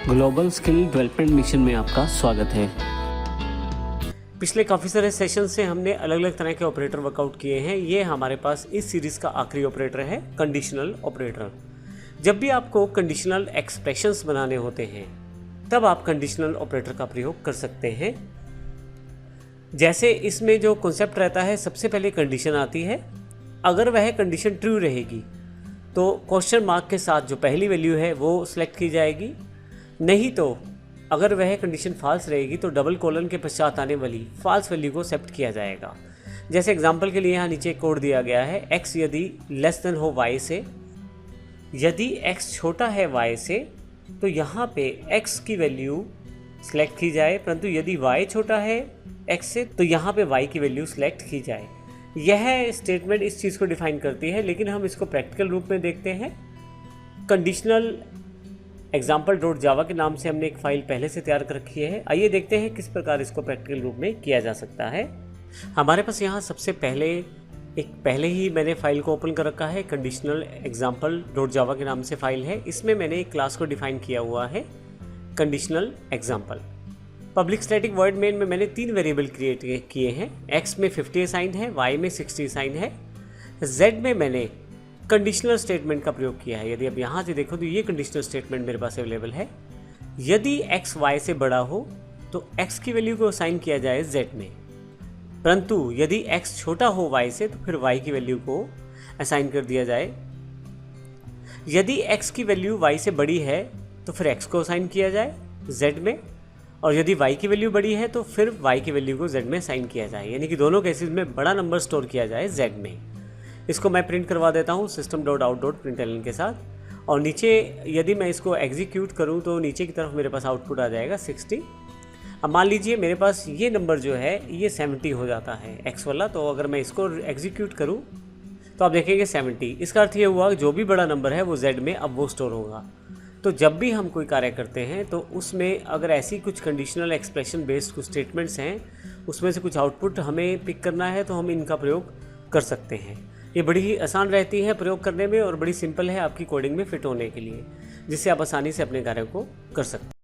Global skill development mission में आपका स्वागत है। पिछले काफ़ी सारे सेशन से हमने अलग अलग तरह के ऑपरेटर वर्कआउट किए हैं। ये हमारे पास इस सीरीज़ का आखिरी ऑपरेटर है, कंडीशनल ऑपरेटर। जब भी आपको कंडीशनल एक्सप्रेशंस बनाने होते हैं तब आप कंडीशनल ऑपरेटर का प्रयोग कर सकते हैं। जैसे इसमें जो कॉन्सेप्ट रहता है, सबसे पहले कंडीशन आती है। अगर वह कंडीशन ट्रू रहेगी तो क्वेश्चन मार्क के साथ जो पहली वैल्यू है वो सिलेक्ट की जाएगी, नहीं तो अगर वह कंडीशन फॉल्स रहेगी तो डबल कोलन के पश्चात आने वाली फॉल्स वैल्यू को एक्सेप्ट किया जाएगा। जैसे एग्जांपल के लिए यहाँ नीचे कोड दिया गया है, x यदि लेस देन हो y से, यदि x छोटा है y से तो यहाँ पे x की वैल्यू सिलेक्ट की जाए, परंतु यदि y छोटा है x से तो यहाँ पे y की वैल्यू सिलेक्ट की जाए। यह स्टेटमेंट इस चीज़ को डिफाइन करती है, लेकिन हम इसको प्रैक्टिकल रूप में देखते हैं। कंडीशनल example.java के नाम से हमने एक फ़ाइल पहले से तैयार कर रखी है। आइए देखते हैं किस प्रकार इसको प्रैक्टिकल रूप में किया जा सकता है। हमारे पास यहाँ सबसे पहले ही मैंने फ़ाइल को ओपन कर रखा है। कंडीशनल example.java के नाम से फ़ाइल है। इसमें मैंने एक क्लास को डिफाइन किया हुआ है, conditional example. Public static void main में मैंने 3 वेरिएबल क्रिएट किए हैं। x में 50 असाइन है, y में 60 असाइन है, z में मैंने कंडीशनल स्टेटमेंट का प्रयोग किया है। यदि आप यहाँ से देखो तो ये कंडीशनल स्टेटमेंट मेरे पास अवेलेबल है। यदि x y से बड़ा हो तो x की वैल्यू को असाइन किया जाए z में, परंतु यदि x छोटा हो y से तो फिर y की वैल्यू को असाइन कर दिया जाए। यदि x की वैल्यू y से बड़ी है तो फिर x को असाइन किया जाए z में, और यदि y की वैल्यू बड़ी है तो फिर y की वैल्यू को z में असाइन किया जाए, यानी कि दोनों केसेस में बड़ा नंबर स्टोर किया जाए z में। इसको मैं प्रिंट करवा देता हूँ system.out.println के साथ, और नीचे यदि मैं इसको एग्जीक्यूट करूँ तो नीचे की तरफ मेरे पास आउटपुट आ जाएगा 60। अब मान लीजिए मेरे पास ये नंबर जो है ये 70 हो जाता है x वाला, तो अगर मैं इसको एग्जीक्यूट करूँ तो आप देखेंगे 70। इसका अर्थ ये हुआ कि जो भी बड़ा नंबर है वो z में अब वो स्टोर होगा। तो जब भी हम कोई कार्य करते हैं तो उसमें अगर ऐसी कुछ कंडीशनल एक्सप्रेशन बेस्ड कुछ स्टेटमेंट्स हैं, उसमें से कुछ आउटपुट हमें पिक करना है तो हम इनका प्रयोग कर सकते हैं। ये बड़ी ही आसान रहती है प्रयोग करने में और बड़ी सिंपल है आपकी कोडिंग में फिट होने के लिए, जिससे आप आसानी से अपने कार्य को कर सकते हैं।